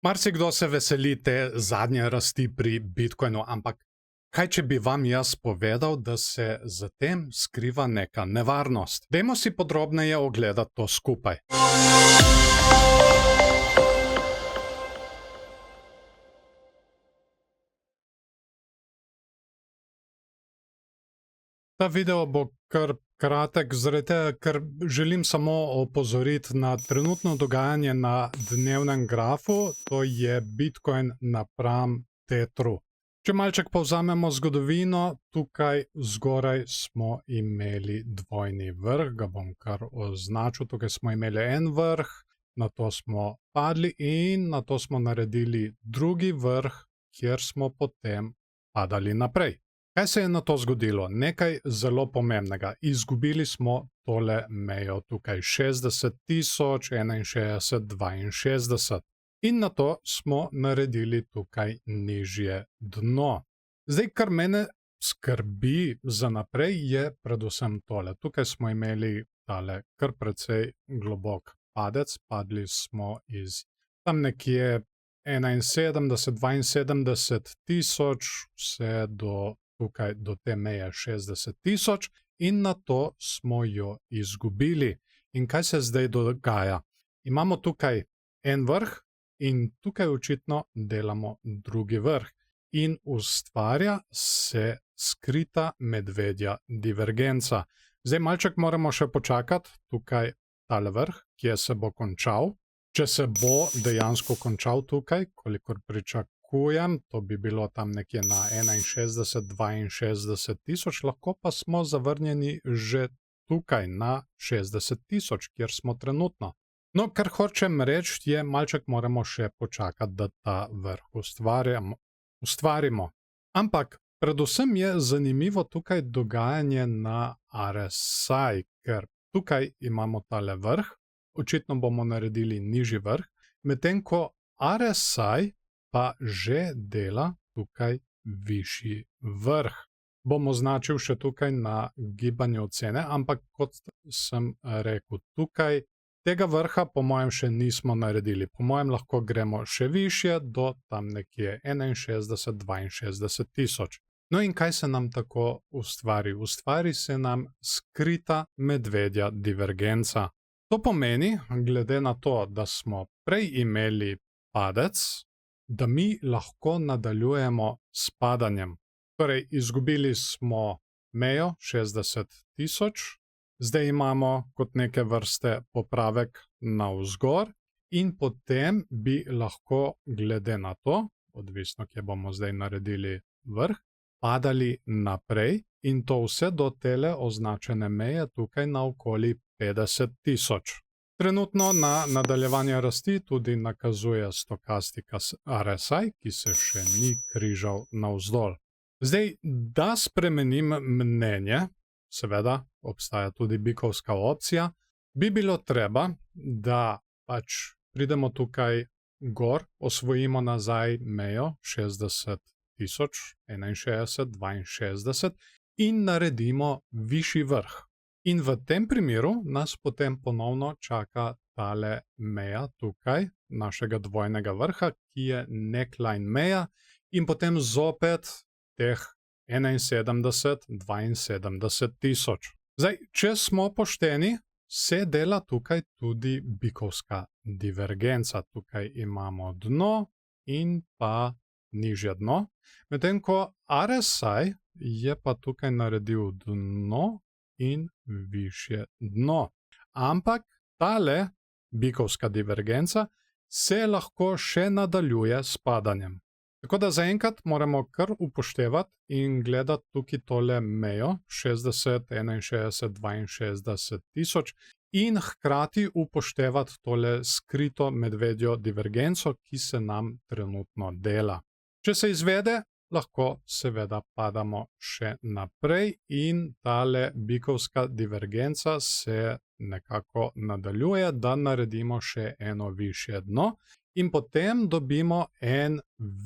Marsikdo se veseli te zadnje rasti pri Bitcoinu, ampak kaj če bi vam jaz povedal, da se za tem skriva neka nevarnost? Dajmo si podrobneje ogledati to skupaj. Ta video bo kar kratek, zaradi tega, ker želim samo opozoriti na trenutno dogajanje na dnevnem grafu, to je Bitcoin napram Tetru. Če malček povzamemo zgodovino, tukaj zgoraj smo imeli dvojni vrh, ga bom kar označil, tukaj smo imeli en vrh, nato smo padli in nato smo naredili drugi vrh, kjer smo potem padali naprej. Kaj se je na to zgodilo? Nekaj zelo pomembnega. Izgubili smo tole mejo tukaj 60 tisoč, 61, 62. In na to smo naredili tukaj nižje dno. Zdaj, kar mene skrbi za naprej, je predvsem tole. Tukaj smo imeli tale kar precej globok padec. Padli smo iz tam nekje 71, 72 tisoč, vse do tukaj do te meje 60 tisoč in na to smo jo izgubili. In kaj se zdaj dogaja? Imamo tukaj en vrh in tukaj očitno delamo drugi vrh. In ustvarja se skrita medvedja divergenca. Zdaj malček moramo še počakati, tukaj tale vrh, kje se bo končal. Če se bo dejansko končal tukaj, kolikor pričakujem, to bi bilo tam nekje na 61, 62 tisoč, lahko pa smo zavrnjeni že tukaj na 60 tisoč, kjer smo trenutno. No, kar hočem reči, je malček moramo še počakati, da ta vrh ustvarimo. Ampak predvsem je zanimivo tukaj dogajanje na RSI, ker tukaj imamo tale vrh, očitno bomo naredili nižji vrh, medtem ko RSI pa že dela tukaj višji vrh. Bom označil še tukaj na gibanju cene, ampak kot sem rekel, tukaj tega vrha po mojem še nismo naredili. Po mojem lahko gremo še višje do tam nekje 61, 62 tisoč. No in kaj se nam tako ustvari? Ustvari se nam skrita medvedja divergenca. To pomeni, glede na to, da smo prej imeli padec, da mi lahko nadaljujemo s padanjem. Torej, izgubili smo mejo 60 tisoč, zdaj imamo kot neke vrste popravek navzgor in potem bi lahko glede na to, odvisno, kje bomo zdaj naredili vrh, padali naprej in to vse do tele označene meje tukaj na okoli 50 tisoč. Trenutno na nadaljevanje rasti tudi nakazuje stokastika RSI, ki se še ni križal navzdol. Zdaj, da spremenim mnenje, seveda obstaja tudi bikovska opcija, bi bilo treba, da pač pridemo tukaj gor, osvojimo nazaj mejo 60 tisoč, 61, 62 in naredimo višji vrh. In v tem primeru nas potem ponovno čaka tale meja tukaj, našega dvojnega vrha, ki je neckline meja in potem zopet teh 71, 72 tisoč. Zdaj, če smo pošteni, se dela tukaj tudi bikovska divergenca. Tukaj imamo dno in pa nižje dno, medtem ko RSI je pa tukaj naredil dno in višje dno. Ampak tale bikovska divergenca se lahko še nadaljuje s padanjem. Tako da zaenkrat moramo kar upoštevati in gledati tukaj tole mejo 60, 61, 62 tisoč in hkrati upoštevati tole skrito medvedjo divergenco, ki se nam trenutno dela. Če se izvede, lahko seveda padamo še naprej in tale bikovska divergenca se nekako nadaljuje, da naredimo še eno višje dno in potem dobimo en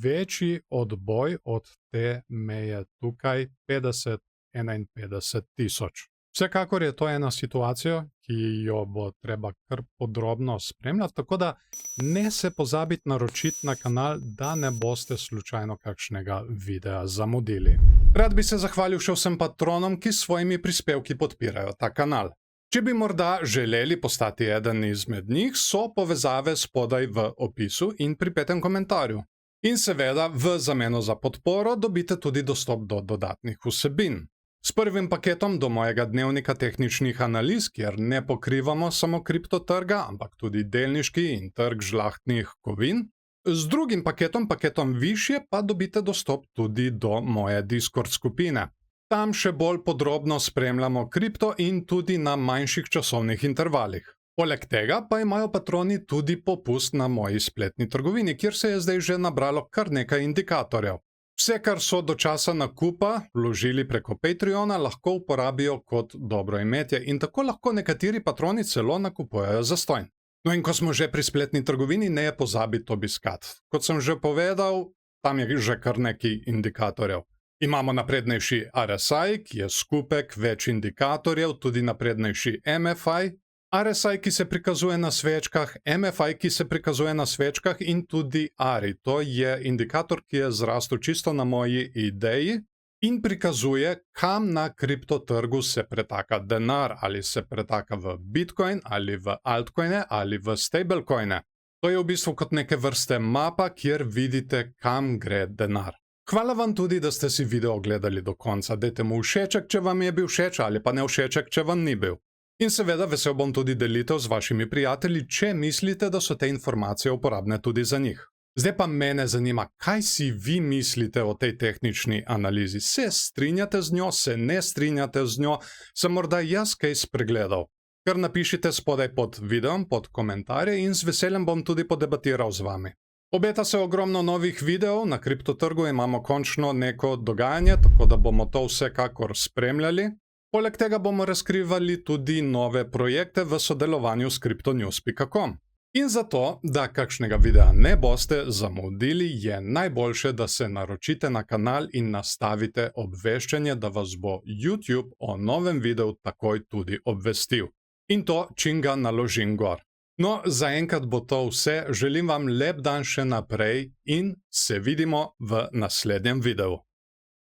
večji odboj od te meje tukaj 50, 51 tisoč. Vsekakor je to ena situacija, ki jo bo treba kar podrobno spremljati, tako da ne se pozabiti naročiti na kanal, da ne boste slučajno kakšnega videa zamudili. Rad bi se zahvalil še vsem patronom, ki s svojimi prispevki podpirajo ta kanal. Če bi morda želeli postati eden izmed njih, so povezave spodaj v opisu in pripetem komentarju. In seveda, v zameno za podporo dobite tudi dostop do dodatnih vsebin. S prvim paketom do mojega dnevnika tehničnih analiz, kjer ne pokrivamo samo kriptotrga, ampak tudi delniški in trg žlahtnih kovin. Z drugim paketom višje, pa dobite dostop tudi do moje Discord skupine. Tam še bolj podrobno spremljamo kripto in tudi na manjših časovnih intervalih. Poleg tega pa imajo patroni tudi popust na moji spletni trgovini, kjer se je zdaj že nabralo kar nekaj indikatorjev. Vse, kar so do časa nakupa vložili preko Patreona, lahko uporabijo kot dobroimetje in tako lahko nekateri patroni celo nakupujejo zastonj. No in ko smo že pri spletni trgovini, ne pozabiti obiskati. Kot sem že povedal, tam je že kar nekaj indikatorjev. Imamo naprednejši RSI, ki je skupek več indikatorjev, tudi naprednejši MFI, RSI, ki se prikazuje na svečkah, MFI, ki se prikazuje na svečkah in tudi ARI. To je indikator, ki je zrastel čisto na moji ideji in prikazuje, kam na kriptotrgu se pretaka denar, ali se pretaka v Bitcoin, ali v altcoine, ali v stablecoine. To je v bistvu kot neke vrste mapa, kjer vidite, kam gre denar. Hvala vam tudi, da ste si video ogledali do konca. Dajte mu všeček, če vam je bil všeč, ali pa ne všeček, če vam ni bil. In seveda vesel bom tudi delitev z vašimi prijatelji, če mislite, da so te informacije uporabne tudi za njih. Zdaj pa mene zanima, kaj si vi mislite o tej tehnični analizi. Se strinjate z njo, se ne strinjate z njo, sem morda jaz kaj spregledal? Kar napišite spodaj pod videom, pod komentarje in z veseljem bom tudi podebatiral z vami. Obeta se ogromno novih videov, na kriptotrgu imamo končno neko dogajanje, tako da bomo to vsekakor spremljali. Poleg tega bomo razkrivali tudi nove projekte v sodelovanju s cryptonews.com. In zato, da kakšnega videa ne boste zamudili, je najboljše, da se naročite na kanal in nastavite obveščanje, da vas bo YouTube o novem videu takoj tudi obvestil. In to, čim ga naložim gor. No, zaenkrat bo to vse, želim vam lep dan še naprej in se vidimo v naslednjem videu.